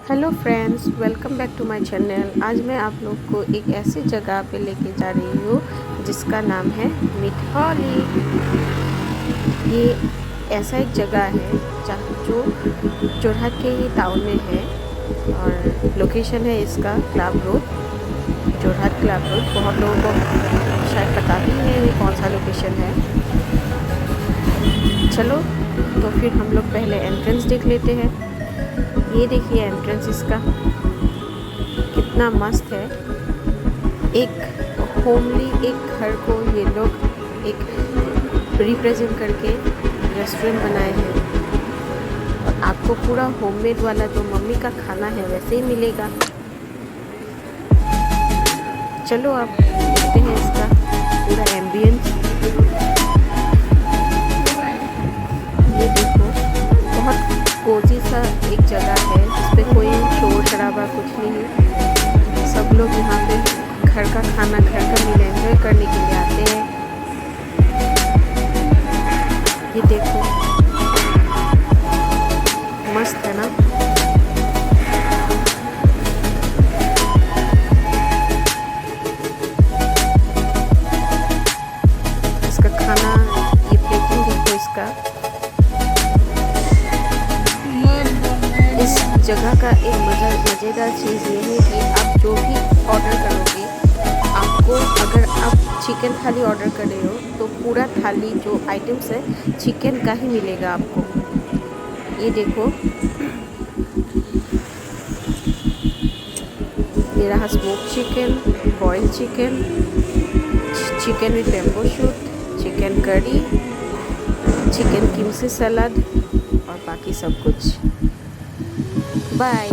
Hello friends, welcome back to my channel. आज मैं आप लोग को एक ऐसी जगह पे लेके जा रही हूँ जिसका नाम है मिठौली। ये ऐसा एक जगह है जहाँ जो जोरहाट के ही टाउन में है और लोकेशन है इसका club road, Jorhat club road. बहुत लोगों को शायद पता भी है ये कौन सा लोकेशन है। चलो तो फिर हम लोग पहले एंट्रेंस देख लेते हैं। ये देखिए एंट्रेंस इसका कितना मस्त है। एक होमली एक घर को ये लोग एक रिप्रेजेंट करके रेस्टोरेंट बनाए हैं और आपको पूरा होममेड वाला जो मम्मी का खाना है वैसे ही मिलेगा। चलो आप देखते हैं इसका पूरा एम्बियंस। ये देखो बहुत कोजी सा एक जगह है जिसपे कोई शोर शराबा कुछ नहीं है। सब लोग यहाँ पे घर का खाना घर का मील एंजॉय करने के लिए आते हैं। ये देखो मस्त है ना। इसका खाना ये प्लेटिंग देखो इसका। इस जगह का एक मज़ेदार चीज़ ये है कि आप जो भी ऑर्डर करोगे, आपको अगर आप चिकन थाली ऑर्डर कर रहे हो तो पूरा थाली जो आइटम्स है चिकन का ही मिलेगा आपको। ये देखो ये रहा smoke chicken, boiled chicken, chicken with bamboo shoot, chicken curry, chicken kimchi salad और बाकी सब कुछ। बाय।